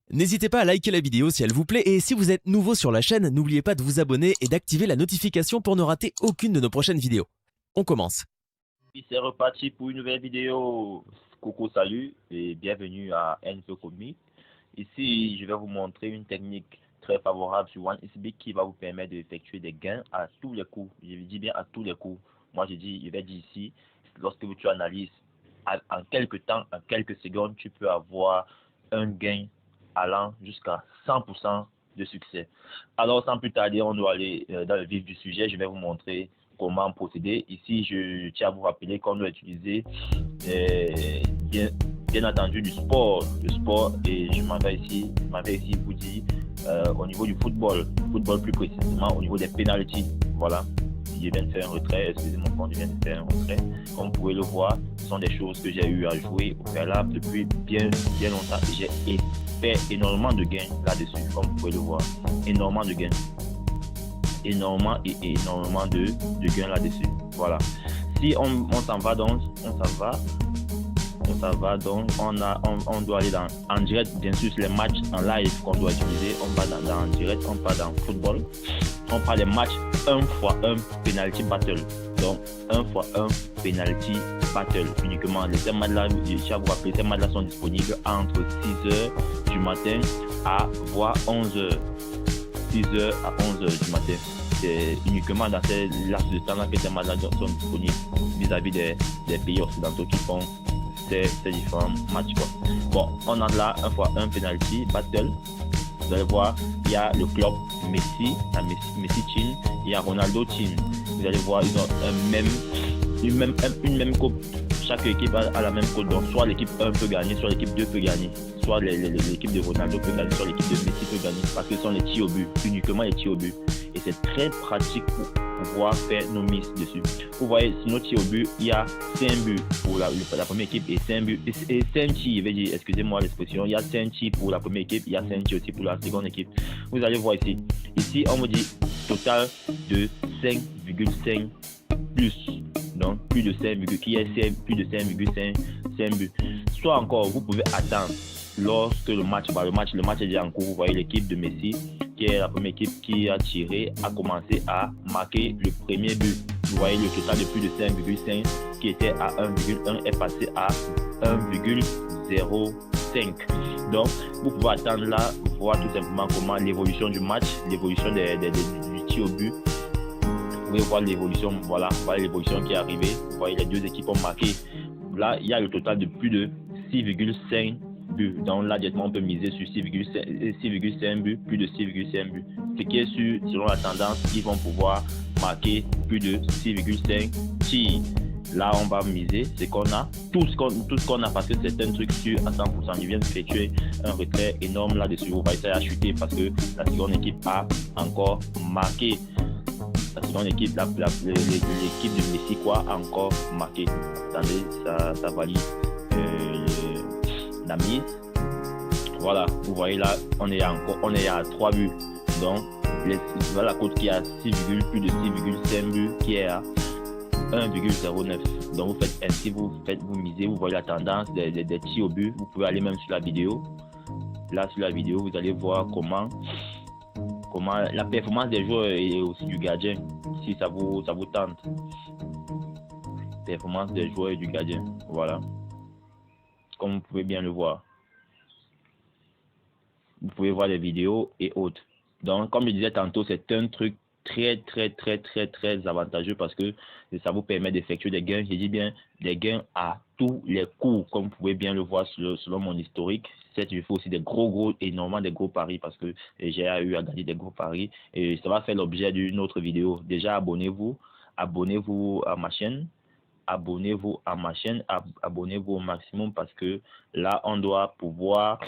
N'hésitez pas à liker la vidéo si elle vous plaît et si vous êtes nouveau sur la chaîne, n'oubliez pas de vous abonner et d'activer la notification pour ne rater aucune de nos prochaines vidéos. On commence. C'est reparti pour une nouvelle vidéo. Coucou, salut et bienvenue à N-Comic. Ici, je vais vous montrer une technique très favorable sur OneXBet qui va vous permettre d'effectuer des gains à tous les coups. Je dis bien à tous les coups. Moi, je vais dire ici, lorsque tu analyses en quelques temps, en quelques secondes, tu peux avoir un gain allant jusqu'à 100% de succès. Alors, sans plus tarder, on doit aller dans le vif du sujet. Je vais vous montrer comment procéder. Ici, je tiens à vous rappeler qu'on doit utiliser bien entendu du sport. Le sport, et je m'en vais ici vous dire au niveau du football plus précisément au niveau des penalties. Voilà. Je viens de faire un retrait, excusez mon compte, je viens de faire un retrait. Comme vous pouvez le voir, ce sont des choses que j'ai eu à jouer au préalable depuis bien longtemps et j'ai fait énormément de gains là-dessus, comme vous pouvez le voir. Énormément de gains. Énormément de gains là-dessus. Voilà. Si on s'en va donc, on doit aller en direct, bien sûr, les matchs en live qu'on doit utiliser. On va en direct, on part dans football. On prend les matchs 1x1 penalty battle. Donc 1x1 penalty battle uniquement. Ces matchs-là, je tiens à vous rappeler, ces matchs-là sont disponibles entre 6h du matin à voire 11h. 6h à 11h du matin. C'est uniquement dans ces laps de temps-là que ces matchs-là sont disponibles vis-à-vis des pays occidentaux qui font ces différents matchs, quoi. Bon, on a là 1x1 penalty battle. Vous allez voir, il y a le club Messi, la Messi Team, il y a Ronaldo Team. Vous allez voir, ils ont une même coupe. Chaque équipe a la même coupe. Donc, soit l'équipe 1 peut gagner, soit l'équipe 2 peut gagner. Soit l'équipe de Ronaldo peut gagner, soit l'équipe de Messi peut gagner. Parce que ce sont les tirs au but, uniquement les tirs au but. Et c'est très pratique pour pouvoir faire nos mises dessus. Vous voyez, sur nos tirs au but, il y a 5 buts pour la première équipe et 5 buts. Et 5 tirs, je vais dire, excusez-moi l'expression, il y a 5 tirs pour la première équipe, il y a 5 tirs aussi pour la seconde équipe. Vous allez voir ici. Ici, on me dit total de 5,5 plus. Donc, plus de 5 buts, qui est plus de 5,5 buts. Soit encore, vous pouvez attendre lorsque le match est déjà en cours. Vous voyez l'équipe de Messi, qui est la première équipe qui a tiré, a commencé à marquer le premier but. Vous voyez le total de plus de 5,5 qui était à 1,1 est passé à 1,05. Donc, vous pouvez attendre là, voir tout simplement comment l'évolution du match, l'évolution du tir au but. Vous pouvez voir l'évolution, voilà l'évolution qui est arrivée. Vous voyez les deux équipes ont marqué. Là, il y a le total de plus de 6,5 buts. Donc là, directement, on peut miser sur 6,5 buts, plus de 6,5 buts. Ce qui est sûr, selon la tendance, ils vont pouvoir marquer plus de 6,5 tirs. Là, on va miser ce qu'on a, tout ce qu'on a, parce que c'est un truc sûr à 100%. Je viens d'effectuer un retrait énorme là-dessus. Vous voyez, ça a chuté parce que la seconde équipe a encore marqué. La seconde équipe, l'équipe de Messi a encore marqué. Attendez, ça valide la mise. Voilà, vous voyez là, on est à 3 buts. Donc, voilà la cote qui est à plus de 6,5 buts, qui est à 1,09. Donc, vous faites ainsi, vous misez, vous voyez la tendance des tirs au but. Vous pouvez aller même sur la vidéo. Là, sur la vidéo, vous allez voir comment la performance des joueurs et aussi du gardien, si ça vous tente. Performance des joueurs et du gardien, voilà. Comme vous pouvez bien le voir. Vous pouvez voir les vidéos et autres. Donc, comme je disais tantôt, c'est un truc très avantageux parce que ça vous permet d'effectuer des gains. Je dis bien des gains à tous les coups, comme vous pouvez bien le voir selon mon historique. Certes, je fais aussi énormément des gros paris parce que j'ai eu à gagner des gros paris et ça va faire l'objet d'une autre vidéo. Déjà, abonnez-vous à ma chaîne. Abonnez-vous au maximum parce que là, on doit pouvoir,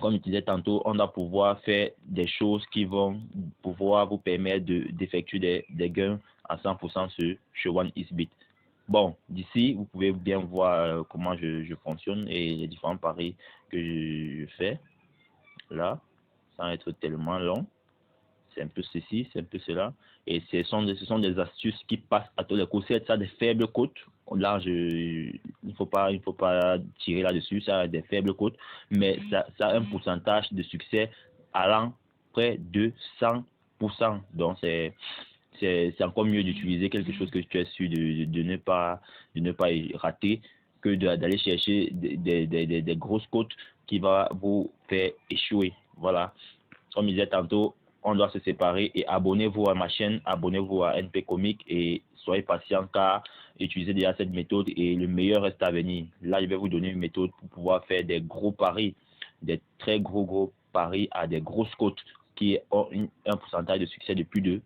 comme je disais tantôt, on doit pouvoir faire des choses qui vont pouvoir vous permettre d'effectuer des gains à 100% sur OneXBet. Bon, d'ici, vous pouvez bien voir comment je fonctionne et les différents paris que je fais. Là, sans être tellement long. c'est un peu ceci, c'est un peu cela. Et ce sont des astuces qui passent à tous les coups. C'est ça des faibles cotes. Là, il ne faut pas tirer là-dessus. Ça a des faibles cotes, mais ça a un pourcentage de succès allant près de 100%. Donc, c'est encore mieux d'utiliser quelque chose que tu es sûr de ne pas rater que d'aller chercher des grosses cotes qui va vous faire échouer. Voilà. Comme je disais tantôt, on doit se séparer et abonnez-vous à ma chaîne, abonnez-vous à NP Comic et soyez patient car utilisez déjà cette méthode et le meilleur reste à venir. Là, je vais vous donner une méthode pour pouvoir faire des gros paris, des très gros paris à des grosses cotes qui ont un pourcentage de succès de plus de